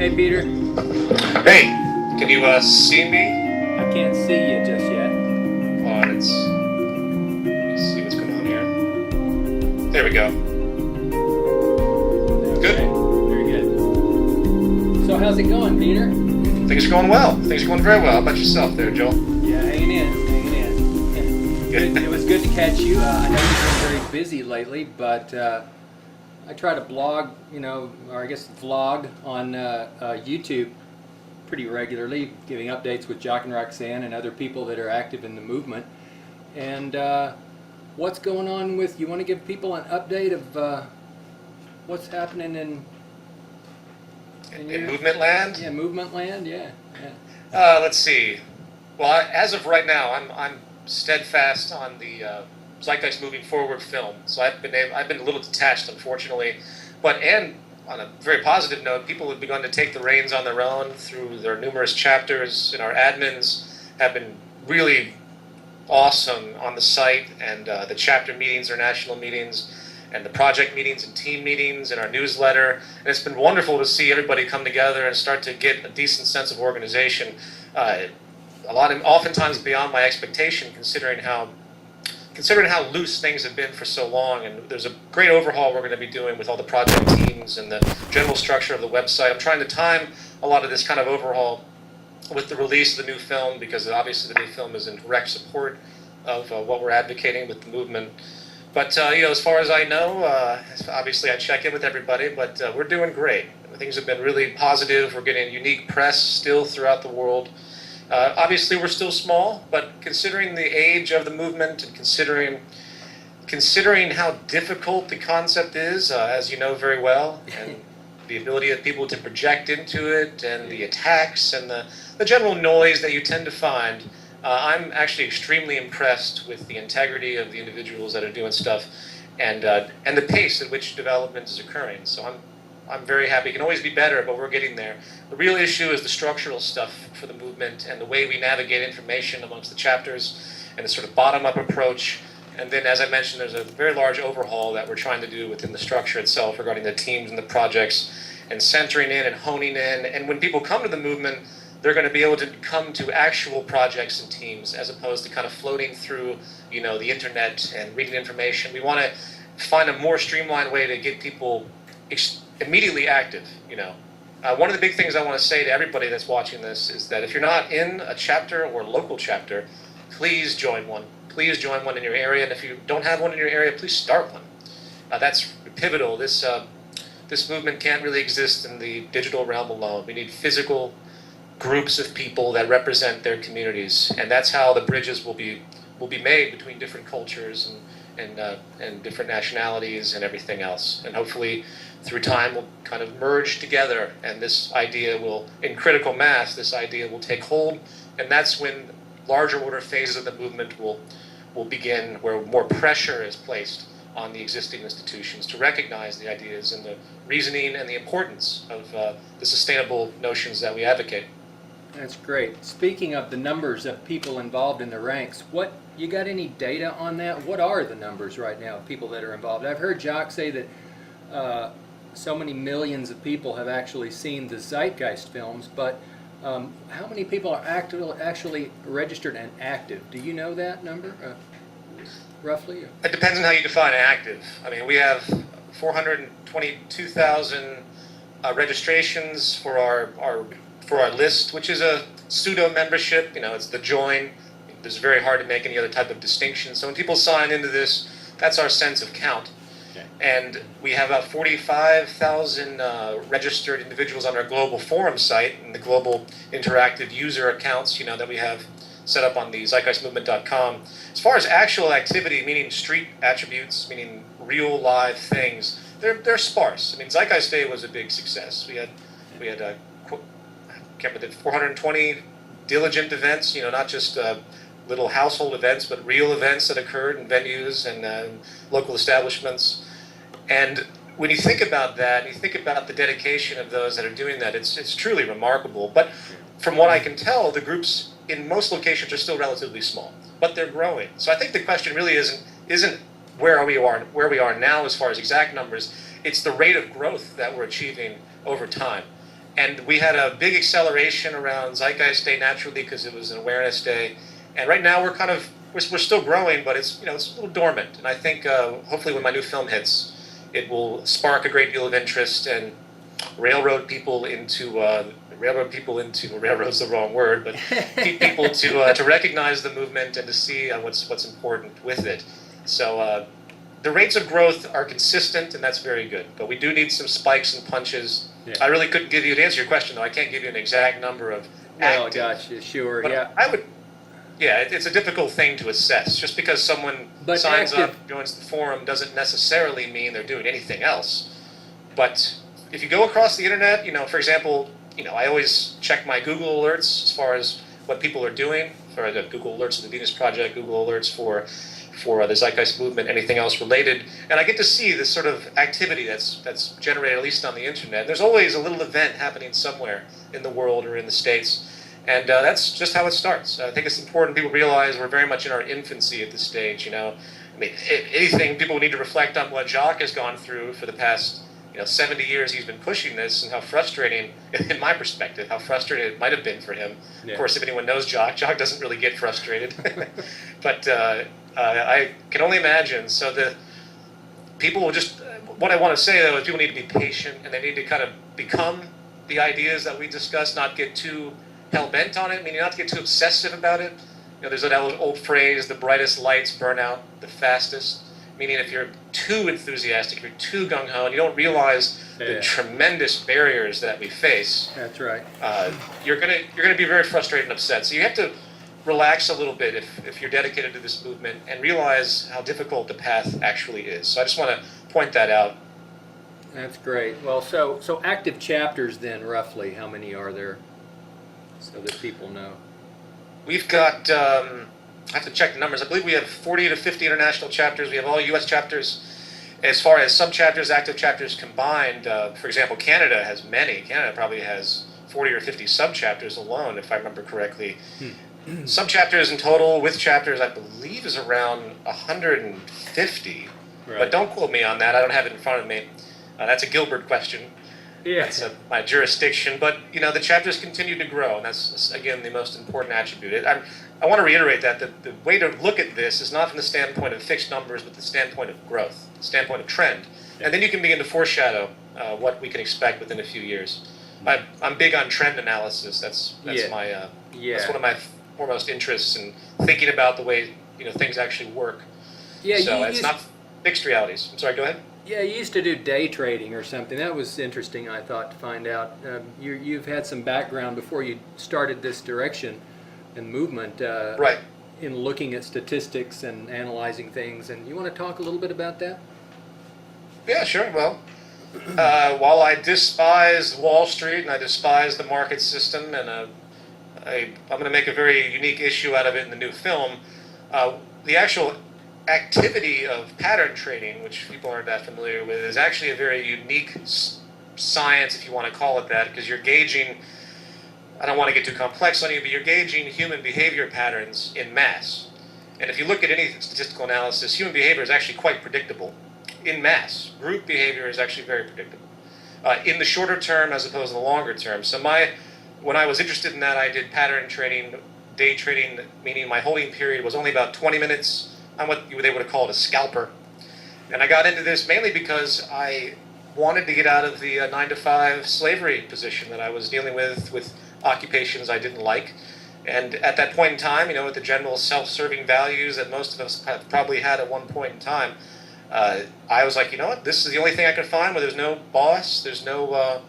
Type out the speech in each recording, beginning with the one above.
Hey, Peter. Hey, can you see me? I can't see you just yet. Hold on, let's see what's going on here. There we go. Good. Okay, very good. So how's it going, Peter? Things are going well. Things are going very well. How about yourself there, Joel? Yeah, hanging in. It was good to catch you. I know you've been very busy lately, but I try to blog, or I guess vlog on YouTube pretty regularly, giving updates with Jock and Roxanne and other people that are active in the movement. And what's going on with, you want to give people an update of what's happening in Movement land? Yeah, movement land, yeah. Let's see. Well, as of right now, I'm steadfast on the Zeitgeist Moving Forward film. So I've been a little detached, unfortunately. And on a very positive note, people have begun to take the reins on their own through their numerous chapters, and our admins have been really awesome on the site, and the chapter meetings, our national meetings, and the project meetings and team meetings and our newsletter. And it's been wonderful to see everybody come together and start to get a decent sense of organization. Oftentimes beyond my expectation, considering how loose things have been for so long. And there's a great overhaul we're going to be doing with all the project teams and the general structure of the website. I'm trying to time a lot of this kind of overhaul with the release of the new film, because obviously the new film is in direct support of what we're advocating with the movement. But as far as I know, obviously I check in with everybody, but we're doing great. Things have been really positive. We're getting unique press still throughout the world. Obviously we're still small, but considering the age of the movement and considering how difficult the concept is, as you know very well, and the ability of people to project into it, and the attacks and the general noise that you tend to find, I'm actually extremely impressed with the integrity of the individuals that are doing stuff, and the pace at which development is occurring. So I'm very happy. It can always be better, but we're getting there. The real issue is the structural stuff for the movement and the way we navigate information amongst the chapters and the sort of bottom-up approach. And then, as I mentioned, there's a very large overhaul that we're trying to do within the structure itself regarding the teams and the projects and centering in and honing in. And when people come to the movement, they're going to be able to come to actual projects and teams as opposed to kind of floating through, the internet and reading information. We want to find a more streamlined way to get people immediately active. One of the big things I want to say to everybody that's watching this is that if you're not in a chapter or local chapter, please join one. Please join one in your area, and if you don't have one in your area, please start one. That's pivotal. This movement can't really exist in the digital realm alone. We need physical groups of people that represent their communities, and that's how the bridges will be made between different cultures and different nationalities and everything else. And hopefully through time we'll kind of merge together, and this idea will, in critical mass, this idea will take hold, and that's when larger order phases of the movement will begin, where more pressure is placed on the existing institutions to recognize the ideas and the reasoning and the importance of the sustainable notions that we advocate. That's great. Speaking of the numbers of people involved in the ranks, you got any data on that? What are the numbers right now of people that are involved? I've heard Jock say that so many millions of people have actually seen the Zeitgeist films, but how many people are actually registered and active? Do you know that number, roughly? It depends on how you define active. I mean, we have 422,000 registrations for our list, which is a pseudo membership. It's the join. It's very hard to make any other type of distinction. So when people sign into this, that's our sense of count. Okay. And we have about 45,000 registered individuals on our global forum site and the global interactive user accounts, that we have set up on the zeitgeistmovement.com. As far as actual activity, meaning street attributes, meaning real live things, they're sparse. I mean, Zeitgeist Day was a big success. We had 420 diligent events, not just little household events, but real events that occurred in venues and local establishments. And when you think about that, and you think about the dedication of those that are doing that, it's truly remarkable. But from what I can tell, the groups in most locations are still relatively small, but they're growing. So I think the question really isn't where we are now as far as exact numbers. It's the rate of growth that we're achieving over time. And we had a big acceleration around Zeitgeist Day naturally because it was an awareness day. And right now we're still growing, but it's it's a little dormant. And I think hopefully when my new film hits, it will spark a great deal of interest and railroad people into railroad's the wrong word, but keep people to recognize the movement and to see what's important with it. So the rates of growth are consistent, and that's very good. But we do need some spikes and punches. Yeah. I really couldn't give you, to answer your question though, I can't give you an exact number of active. Oh, gotcha, sure, but yeah. I would. Yeah, it's a difficult thing to assess. Just because someone signs up, joins the forum, doesn't necessarily mean they're doing anything else. But if you go across the internet, for example, I always check my Google alerts as far as what people are doing, for the Google alerts of the Venus Project, Google alerts for the Zeitgeist movement, anything else related, and I get to see this sort of activity that's generated, at least on the internet. There's always a little event happening somewhere in the world or in the States. And that's just how it starts. I think it's important people realize we're very much in our infancy at this stage. I mean, if anything, people need to reflect on what Jacques has gone through for the past 70 years. He's been pushing this, and how frustrating, in my perspective, how frustrating it might have been for him. Yeah. Of course, if anyone knows Jacques doesn't really get frustrated. But I can only imagine. So the people will just. What I want to say though is people need to be patient, and they need to kind of become the ideas that we discuss, not get too hell-bent on it, meaning not to get too obsessive about it. There's that old phrase, the brightest lights burn out the fastest, meaning if you're too enthusiastic, if you're too gung-ho, and you don't realize the tremendous barriers that we face. That's right. You're gonna be very frustrated and upset. So you have to relax a little bit if you're dedicated to this movement and realize how difficult the path actually is. So I just want to point that out. That's great. Well, so active chapters then, roughly, how many are there? So that people know. We've got, I have to check the numbers. I believe we have 40 to 50 international chapters. We have all U.S. chapters. As far as sub-chapters, active chapters combined, for example, Canada has many. Canada probably has 40 or 50 sub-chapters alone, if I remember correctly. Sub-chapters in total, with chapters, I believe is around 150. Right. But don't quote me on that. I don't have it in front of me. That's a Gilbert question. Yeah. That's my jurisdiction, but the chapters continue to grow, and that's again the most important attribute. I want to reiterate that the way to look at this is not from the standpoint of fixed numbers, but the standpoint of growth, the standpoint of trend, and then you can begin to foreshadow what we can expect within a few years. I'm big on trend analysis. That's my that's one of my foremost interests in thinking about the way things actually work. Yeah. So it's not fixed realities. I'm sorry. Go ahead. Yeah, you used to do day trading or something. That was interesting, I thought, to find out. You've had some background before you started this direction and movement right. in looking at statistics and analyzing things. And you want to talk a little bit about that? Yeah, sure. Well, while I despise Wall Street and I despise the market system, and I'm going to make a very unique issue out of it in the new film, the actual activity of pattern trading, which people aren't that familiar with, is actually a very unique science, if you want to call it that, because you're gauging, I don't want to get too complex on you, but you're gauging human behavior patterns in mass. And if you look at any statistical analysis, human behavior is actually quite predictable in mass. Group behavior is actually very predictable in the shorter term as opposed to the longer term. So when I was interested in that, I did pattern trading, day trading, meaning my holding period was only about 20 minutes. I'm what they would have called a scalper. And I got into this mainly because I wanted to get out of the 9-to-5 slavery position that I was dealing with occupations I didn't like. And at that point in time, with the general self-serving values that most of us have probably had at one point in time, I was like, what? This is the only thing I can find where there's no boss, there's no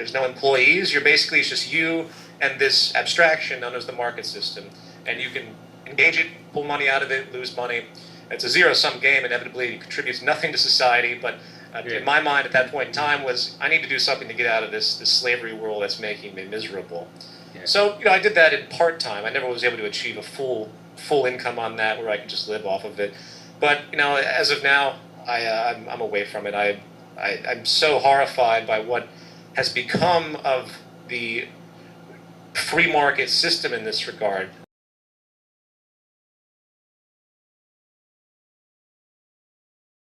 employees. It's just you and this abstraction known as the market system, and you can engage it, pull money out of it, lose money. It's a zero-sum game. Inevitably, it contributes nothing to society. But in my mind, at that point in time, was I need to do something to get out of this slavery world that's making me miserable. Yeah. So I did that in part-time. I never was able to achieve a full income on that where I could just live off of it. But as of now, I'm away from it. I'm so horrified by what has become of the free market system in this regard.